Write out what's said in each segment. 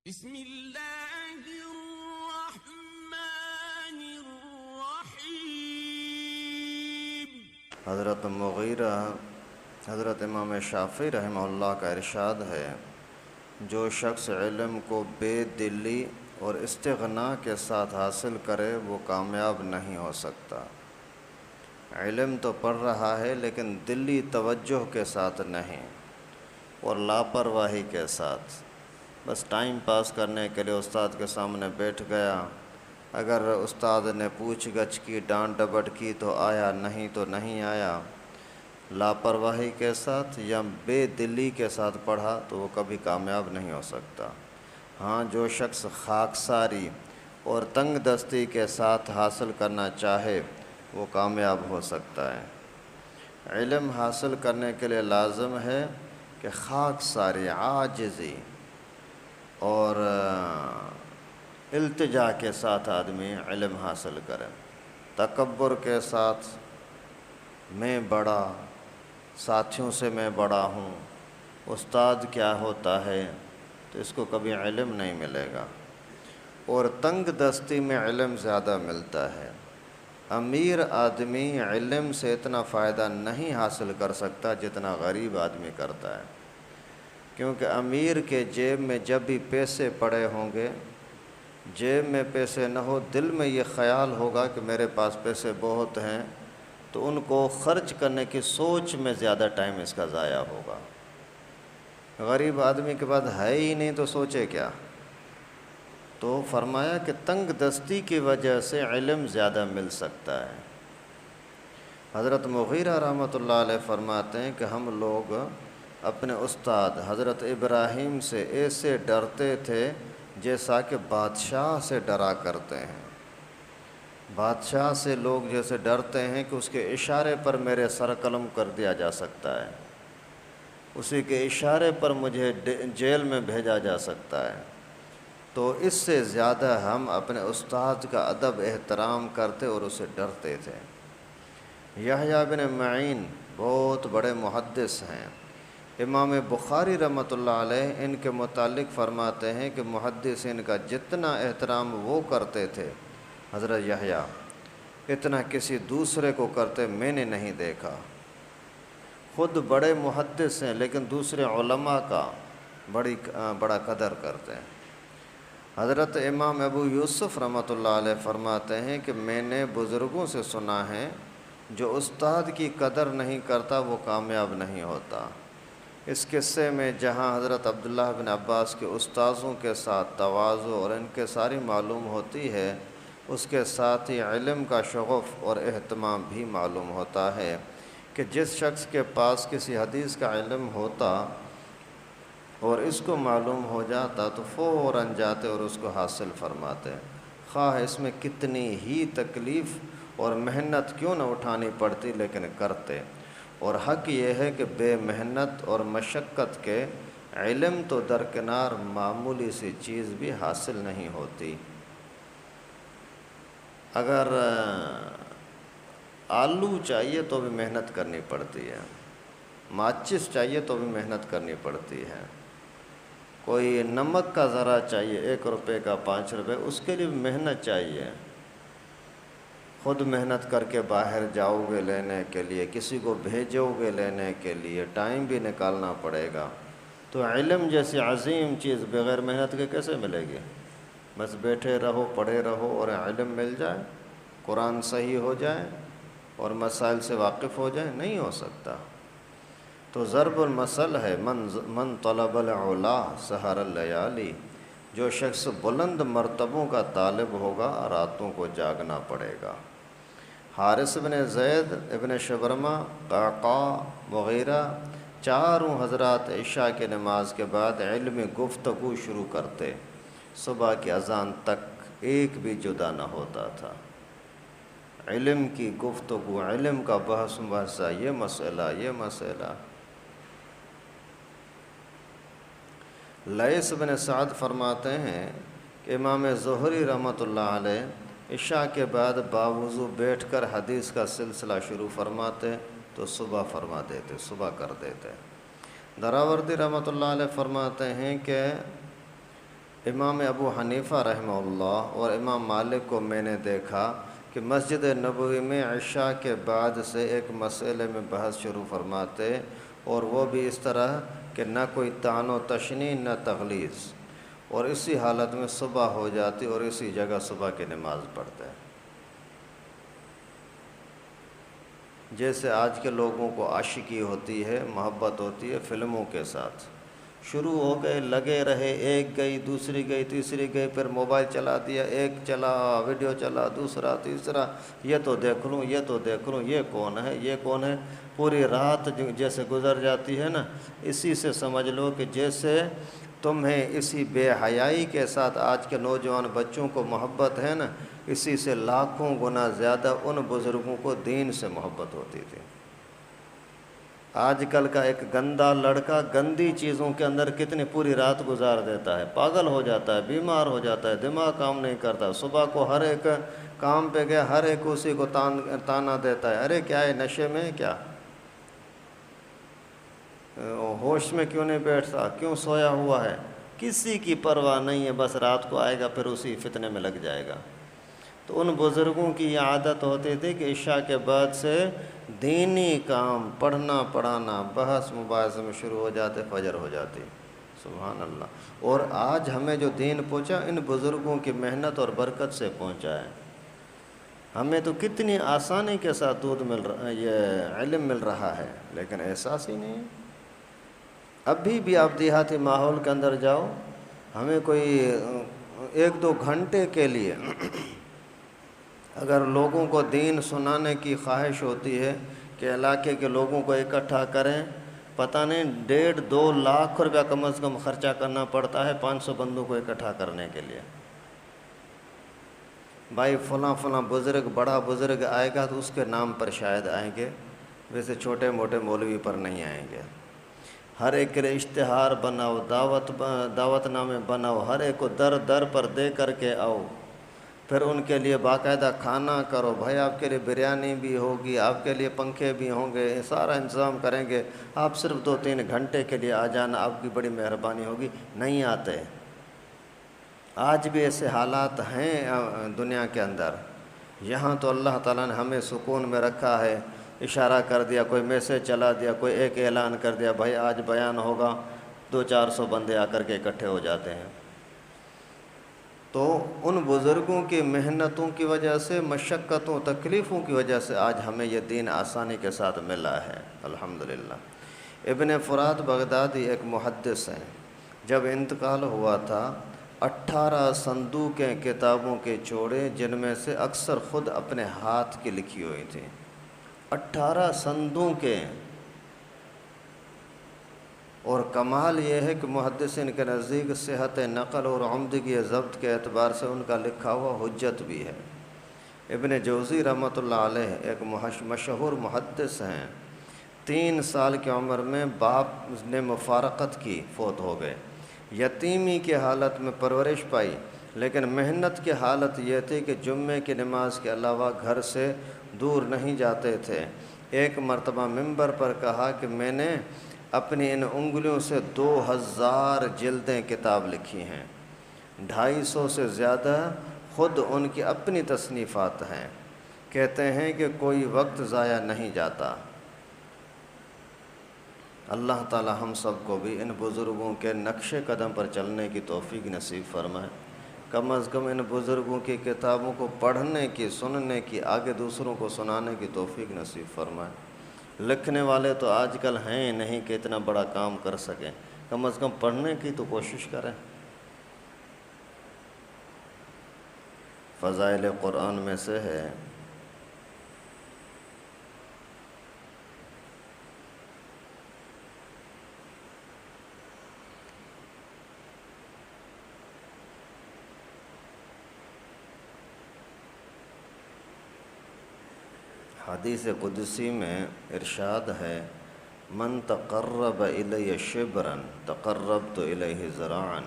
بسم اللہ الرحمن الرحیم۔ حضرت مغیرہ حضرت امام شافعی رحمہ اللہ کا ارشاد ہے، جو شخص علم کو بے دلی اور استغنا کے ساتھ حاصل کرے وہ کامیاب نہیں ہو سکتا۔ علم تو پڑھ رہا ہے لیکن دلی توجہ کے ساتھ نہیں اور لاپرواہی کے ساتھ، بس ٹائم پاس کرنے کے لیے استاد کے سامنے بیٹھ گیا، اگر استاد نے پوچھ گچھ کی ڈانٹ ڈپٹ کی تو آیا، نہیں تو نہیں آیا۔ لاپرواہی کے ساتھ یا بے دلی کے ساتھ پڑھا تو وہ کبھی کامیاب نہیں ہو سکتا۔ ہاں، جو شخص خاکساری اور تنگ دستی کے ساتھ حاصل کرنا چاہے وہ کامیاب ہو سکتا ہے۔ علم حاصل کرنے کے لیے لازم ہے کہ خاکساری، عاجزی اور التجا کے ساتھ آدمی علم حاصل کرے۔ تکبر کے ساتھ میں بڑا، ساتھیوں سے میں بڑا ہوں، استاد کیا ہوتا ہے، تو اس کو کبھی علم نہیں ملے گا۔ اور تنگ دستی میں علم زیادہ ملتا ہے۔ امیر آدمی علم سے اتنا فائدہ نہیں حاصل کر سکتا جتنا غریب آدمی کرتا ہے، کیونکہ امیر کے جیب میں جب بھی پیسے پڑے ہوں گے، جیب میں پیسے نہ ہو، دل میں یہ خیال ہوگا کہ میرے پاس پیسے بہت ہیں، تو ان کو خرچ کرنے کی سوچ میں زیادہ ٹائم اس کا ضائع ہوگا۔ غریب آدمی کے پاس ہے ہی نہیں تو سوچے کیا؟ تو فرمایا کہ تنگ دستی کی وجہ سے علم زیادہ مل سکتا ہے۔ حضرت مغیرہ رحمۃ اللہ علیہ فرماتے ہیں کہ ہم لوگ اپنے استاد حضرت ابراہیم سے ایسے ڈرتے تھے جیسا کہ بادشاہ سے ڈرا کرتے ہیں۔ بادشاہ سے لوگ جیسے ڈرتے ہیں کہ اس کے اشارے پر میرے سر قلم کر دیا جا سکتا ہے، اسی کے اشارے پر مجھے جیل میں بھیجا جا سکتا ہے، تو اس سے زیادہ ہم اپنے استاد کا ادب احترام کرتے اور اسے ڈرتے تھے۔ یحییٰ بن معین بہت بڑے محدث ہیں۔ امام بخاری رحمۃ اللہ علیہ ان کے متعلق فرماتے ہیں کہ محدثین کا جتنا احترام وہ کرتے تھے حضرت یحییٰ، اتنا کسی دوسرے کو کرتے میں نے نہیں دیکھا۔ خود بڑے محدث ہیں لیکن دوسرے علماء کا بڑا قدر کرتے ہیں۔ حضرت امام ابو یوسف رحمۃ اللہ علیہ فرماتے ہیں کہ میں نے بزرگوں سے سنا ہے، جو استاد کی قدر نہیں کرتا وہ کامیاب نہیں ہوتا۔ اس قصے میں جہاں حضرت عبداللہ بن عباس کے استاذوں کے ساتھ تواضع اور ان کے ساری معلوم ہوتی ہے، اس کے ساتھ ہی علم کا شغف اور اہتمام بھی معلوم ہوتا ہے کہ جس شخص کے پاس کسی حدیث کا علم ہوتا اور اس کو معلوم ہو جاتا تو فوراً جاتے اور اس کو حاصل فرماتے، خواہ اس میں کتنی ہی تکلیف اور محنت کیوں نہ اٹھانی پڑتی، لیکن کرتے۔ اور حق یہ ہے کہ بے محنت اور مشقت کے علم تو درکنار معمولی سی چیز بھی حاصل نہیں ہوتی۔ اگر آلو چاہیے تو بھی محنت کرنی پڑتی ہے، ماچس چاہیے تو بھی محنت کرنی پڑتی ہے، کوئی نمک کا ذرہ چاہیے 1 روپے کا 5 روپے، اس کے لیے محنت چاہیے۔ خود محنت کر کے باہر جاؤ گے لینے کے لیے، کسی کو بھیجو گے لینے کے لیے، ٹائم بھی نکالنا پڑے گا۔ تو علم جیسی عظیم چیز بغیر محنت کے کیسے ملے گی؟ بس بیٹھے رہو، پڑھے رہو اور علم مل جائے، قرآن صحیح ہو جائے اور مسائل سے واقف ہو جائے، نہیں ہو سکتا۔ تو ضرب المثل ہے، من طلب العلا سحر اللیالی، جو شخص بلند مرتبوں کا طالب ہوگا راتوں کو جاگنا پڑے گا۔ حارث بن زید ابن شبرمہ، قعقاع، مغیرہ، چاروں حضرات عشاء کی نماز کے بعد علمی گفتگو شروع کرتے، صبح کی اذان تک ایک بھی جدا نہ ہوتا تھا۔ علم کی گفتگو، علم کا بحث مباحثہ، یہ مسئلہ۔ لیث بن سعد فرماتے ہیں کہ امام زہری رحمۃ اللہ علیہ عشاء کے بعد باوضو بیٹھ کر حدیث کا سلسلہ شروع فرماتے تو صبح کر دیتے۔ دراوردی رحمۃ اللہ علیہ فرماتے ہیں کہ امام ابو حنیفہ رحمہ اللہ اور امام مالک کو میں نے دیکھا کہ مسجد نبوی میں عشاء کے بعد سے ایک مسئلے میں بحث شروع فرماتے، اور وہ بھی اس طرح کہ نہ کوئی طعن و تشنیع نہ تغلیظ، اور اسی حالت میں صبح ہو جاتی اور اسی جگہ صبح کی نماز پڑھتے ہیں۔ جیسے آج کے لوگوں کو عاشقی ہوتی ہے، محبت ہوتی ہے فلموں کے ساتھ، شروع ہو گئے، لگے رہے، ایک گئی، دوسری گئی، تیسری گئی، پھر موبائل چلا دیا، ایک چلا، ویڈیو چلا، دوسرا، تیسرا، یہ تو دیکھ لوں، یہ تو دیکھ لوں، یہ کون ہے، یہ کون ہے، پوری رات جیسے گزر جاتی ہے نا، اسی سے سمجھ لو کہ جیسے تمہیں اسی بے حیائی کے ساتھ آج کے نوجوان بچوں کو محبت ہے نا، اسی سے لاکھوں گنا زیادہ ان بزرگوں کو دین سے محبت ہوتی تھی۔ آج کل کا ایک گندا لڑکا گندی چیزوں کے اندر کتنی پوری رات گزار دیتا ہے، پاگل ہو جاتا ہے، بیمار ہو جاتا ہے، دماغ کام نہیں کرتا، صبح کو ہر ایک کام پہ گیا، ہر ایک اسی کو تانا دیتا ہے، ارے کیا ہے، نشے میں کیا، ہوش میں کیوں نہیں بیٹھتا، کیوں سویا ہوا ہے، کسی کی پرواہ نہیں ہے، بس رات کو آئے گا پھر اسی فتنے میں لگ جائے گا۔ تو ان بزرگوں کی یہ عادت ہوتی تھی کہ عشاء کے بعد سے دینی کام، پڑھنا پڑھانا، بحث مباحثے میں شروع ہو جاتے، فجر ہو جاتی۔ سبحان اللہ۔ اور آج ہمیں جو دین پہنچا ان بزرگوں کی محنت اور برکت سے پہنچا ہے۔ ہمیں تو کتنی آسانی کے ساتھ دودھ مل رہا، یہ علم مل رہا ہے، لیکن احساس ہی نہیں ہے۔ ابھی بھی آپ دیہاتی ماحول کے اندر جاؤ، ہمیں کوئی ایک دو گھنٹے کے لیے اگر لوگوں کو دین سنانے کی خواہش ہوتی ہے کہ علاقے کے لوگوں کو اکٹھا کریں، پتہ نہیں 1.5-2 لاکھ روپیہ کم از کم خرچہ کرنا پڑتا ہے 500 بندوں کو اکٹھا کرنے کے لیے۔ بھائی فلاں فلاں بزرگ، بڑا بزرگ آئے گا تو اس کے نام پر شاید آئیں گے، ویسے چھوٹے موٹے مولوی پر نہیں آئیں گے۔ ہر ایک کے لیے اشتہار بناؤ، دعوت نامے بناؤ، ہر ایک کو در در پر دے کر کے آؤ، پھر ان کے لیے باقاعدہ کھانا کرو، بھائی آپ کے لیے بریانی بھی ہوگی، آپ کے لیے پنکھے بھی ہوں گے، سارا انتظام کریں گے، آپ صرف 2-3 گھنٹے کے لیے آ جانا، آپ کی بڑی مہربانی ہوگی۔ نہیں آتے۔ آج بھی ایسے حالات ہیں دنیا کے اندر۔ یہاں تو اللہ تعالیٰ نے ہمیں سکون میں رکھا ہے، اشارہ کر دیا، کوئی میسیج چلا دیا، کوئی ایک اعلان کر دیا، بھائی آج بیان ہوگا، 200-400 بندے آ کر کے اکٹھے ہو جاتے ہیں۔ تو ان بزرگوں کی محنتوں کی وجہ سے، مشقتوں، تکلیفوں کی وجہ سے آج ہمیں یہ دین آسانی کے ساتھ ملا ہے، الحمدللہ۔ ابن فرات بغدادی ایک محدث ہیں، جب انتقال ہوا تھا 18 صندوقیں کتابوں کے چھوڑے، جن میں سے اکثر خود اپنے ہاتھ کی لکھی ہوئی تھیں۔ 18 صندوقیں، اور کمال یہ ہے کہ محدثین کے نزدیک صحت نقل اور عمدگی ضبط کے اعتبار سے ان کا لکھا ہوا حجت بھی ہے۔ ابن جوزی رحمۃ اللہ علیہ ایک مشہور محدث ہیں، 3 سال کی عمر میں باپ نے مفارقت کی، فوت ہو گئے، یتیمی کی حالت میں پرورش پائی، لیکن محنت کی حالت یہ تھی کہ جمعے کی نماز کے علاوہ گھر سے دور نہیں جاتے تھے۔ ایک مرتبہ منبر پر کہا کہ میں نے اپنی ان انگلیوں سے 2000 جلدیں کتاب لکھی ہیں، 250 سے زیادہ خود ان کی اپنی تصنیفات ہیں۔ کہتے ہیں کہ کوئی وقت ضائع نہیں جاتا۔ اللہ تعالی ہم سب کو بھی ان بزرگوں کے نقش قدم پر چلنے کی توفیق نصیب فرمائے۔ کم از کم ان بزرگوں کی کتابوں کو پڑھنے کی، سننے کی، آگے دوسروں کو سنانے کی توفیق نصیب فرمائے۔ لکھنے والے تو آج کل ہیں نہیں کہ اتنا بڑا کام کر سکیں، کم از کم پڑھنے کی تو کوشش کریں۔ فضائل قرآن میں سے ہے حدیث قدسی میں ارشاد ہے، من تقرب الی شبرا تقربت الیہ ذراعا،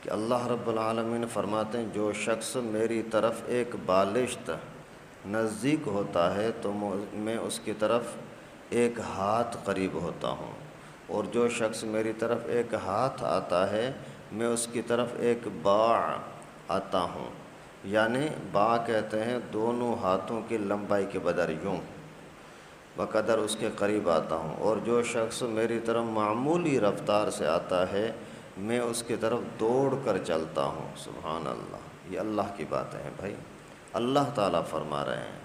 کہ اللہ رب العالمین فرماتے ہیں جو شخص میری طرف ایک بالشت نزدیک ہوتا ہے تو میں اس کی طرف ایک ہاتھ قریب ہوتا ہوں، اور جو شخص میری طرف ایک ہاتھ آتا ہے میں اس کی طرف ایک باع آتا ہوں، یعنی باع کہتے ہیں دونوں ہاتھوں کی لمبائی کے بدر یوں بقدر اس کے قریب آتا ہوں، اور جو شخص میری طرف معمولی رفتار سے آتا ہے میں اس کی طرف دوڑ کر چلتا ہوں۔ سبحان اللہ، یہ اللہ کی باتیں ہیں بھائی، اللہ تعالیٰ فرما رہے ہیں۔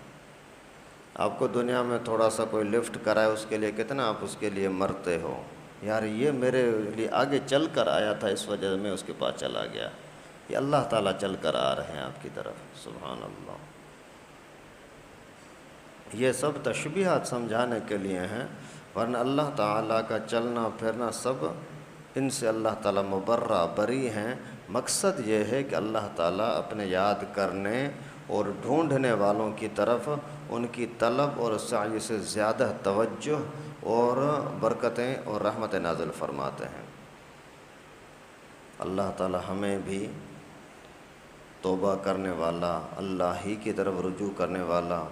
آپ کو دنیا میں تھوڑا سا کوئی لفٹ کرائے اس کے لیے کتنا آپ اس کے لیے مرتے ہو، یار یہ میرے لیے آگے چل کر آیا تھا اس وجہ سے میں اس کے پاس چلا گیا۔ یہ اللہ تعالیٰ چل کر آ رہے ہیں آپ کی طرف، سبحان اللہ۔ یہ سب تشبیہات سمجھانے کے لیے ہیں، ورنہ اللہ تعالیٰ کا چلنا پھرنا سب ان سے اللہ تعالیٰ مبرہ بری ہیں۔ مقصد یہ ہے کہ اللہ تعالیٰ اپنے یاد کرنے اور ڈھونڈنے والوں کی طرف ان کی طلب اور سعی سے زیادہ توجہ اور برکتیں اور رحمتیں نازل فرماتے ہیں۔ اللہ تعالیٰ ہمیں بھی توبہ کرنے والا، اللہ ہی کی طرف رجوع کرنے والا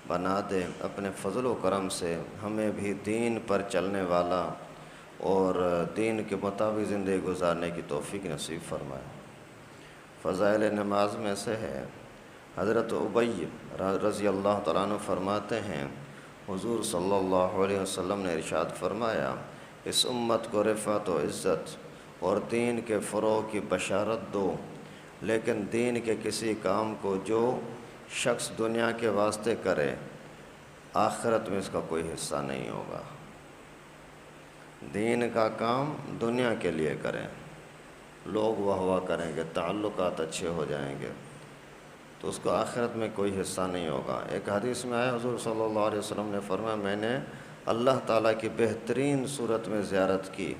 بنا دے، اپنے فضل و کرم سے ہمیں بھی دین پر چلنے والا اور دین کے مطابق زندگی گزارنے کی توفیق نصیب فرمائے۔ فضائل نماز میں سے ہے، حضرت ابی رضی اللہ تعالیٰ عنہ فرماتے ہیں حضور صلی اللہ علیہ وسلم نے ارشاد فرمایا، اس امت کو رفعت و عزت اور دین کے فروغ کی بشارت دو، لیکن دین کے کسی کام کو جو شخص دنیا کے واسطے کرے آخرت میں اس کا کوئی حصہ نہیں ہوگا۔ دین کا کام دنیا کے لیے کریں، لوگ واہ واہ کریں گے، تعلقات اچھے ہو جائیں گے، تو اس کو آخرت میں کوئی حصہ نہیں ہوگا۔ ایک حدیث میں آیا حضور صلی اللہ علیہ وسلم نے فرمایا، میں نے اللہ تعالیٰ کی بہترین صورت میں زیارت کی،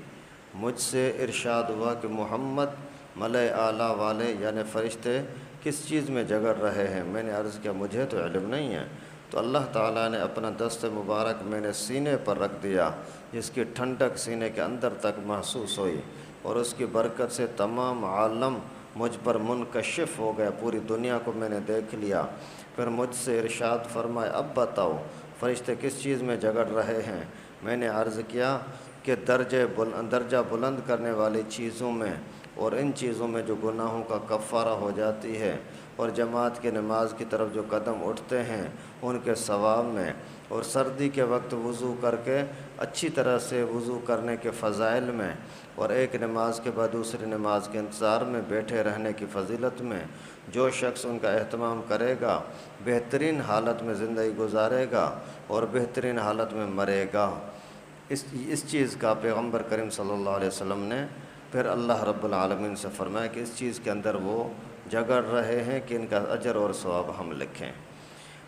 مجھ سے ارشاد ہوا کہ محمد ملائے اعلیٰ والے یعنی فرشتے کس چیز میں جگڑ رہے ہیں؟ میں نے عرض کیا مجھے تو علم نہیں ہے، تو اللہ تعالیٰ نے اپنا دست مبارک میں نے سینے پر رکھ دیا، جس کی ٹھنڈک سینے کے اندر تک محسوس ہوئی، اور اس کی برکت سے تمام عالم مجھ پر منکشف ہو گیا، پوری دنیا کو میں نے دیکھ لیا۔ پھر مجھ سے ارشاد فرمائے، اب بتاؤ فرشتے کس چیز میں جگڑ رہے ہیں؟ میں نے عرض کیا کہ درجہ بلند کرنے والی چیزوں میں، اور ان چیزوں میں جو گناہوں کا کفارہ ہو جاتی ہے، اور جماعت کی نماز کی طرف جو قدم اٹھتے ہیں ان کے ثواب میں، اور سردی کے وقت وضو کر کے اچھی طرح سے وضو کرنے کے فضائل میں، اور ایک نماز کے بعد دوسری نماز کے انتظار میں بیٹھے رہنے کی فضیلت میں، جو شخص ان کا اہتمام کرے گا بہترین حالت میں زندگی گزارے گا اور بہترین حالت میں مرے گا۔ اس چیز کا پیغمبر کریم صلی اللہ علیہ وسلم نے پھر اللہ رب العالمین سے فرمایا کہ اس چیز کے اندر وہ جگڑ رہے ہیں کہ ان کا اجر اور ثواب ہم لکھیں۔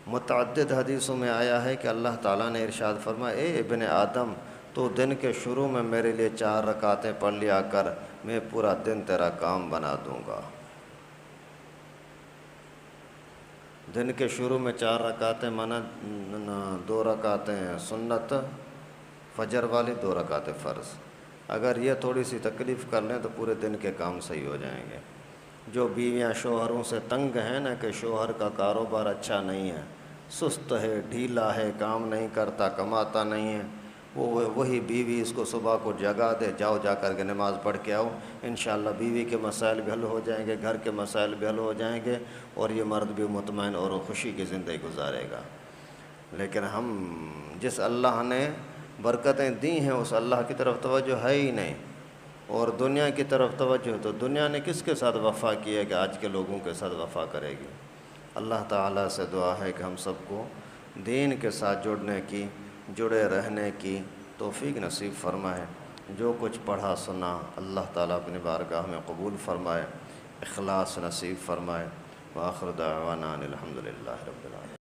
متعدد حدیثوں میں آیا ہے کہ اللہ تعالیٰ نے ارشاد فرمایا، اے ابن آدم تو دن کے شروع میں میرے لیے 4 رکعتیں پڑھ لیا کر، میں پورا دن تیرا کام بنا دوں گا۔ دن کے شروع میں 4 رکعتیں مانا 2 رکعتیں سنت فجر والی، 2 رکعتیں فرض۔ اگر یہ تھوڑی سی تکلیف کر لیں تو پورے دن کے کام صحیح ہو جائیں گے۔ جو بیویاں شوہروں سے تنگ ہیں نا کہ شوہر کا کاروبار اچھا نہیں ہے، سست ہے، ڈھیلا ہے، کام نہیں کرتا، کماتا نہیں ہے، وہی بیوی اس کو صبح کو جگا دے، جاؤ جا کر کے نماز پڑھ کے آؤ، انشاءاللہ بیوی کے مسائل بھی حل ہو جائیں گے، گھر کے مسائل بھی حل ہو جائیں گے، اور یہ مرد بھی مطمئن اور خوشی کی زندگی گزارے گا۔ لیکن ہم جس اللہ نے برکتیں دی ہیں اس اللہ کی طرف توجہ ہے ہی نہیں، اور دنیا کی طرف توجہ، تو دنیا نے کس کے ساتھ وفا کی ہے کہ آج کے لوگوں کے ساتھ وفا کرے گی؟ اللہ تعالیٰ سے دعا ہے کہ ہم سب کو دین کے ساتھ جڑے رہنے کی توفیق نصیب فرمائے۔ جو کچھ پڑھا سنا اللہ تعالیٰ اپنی بارگاہ میں قبول فرمائے، اخلاص نصیب فرمائے۔ وآخر دعوانا الحمدللہ رب العالمین۔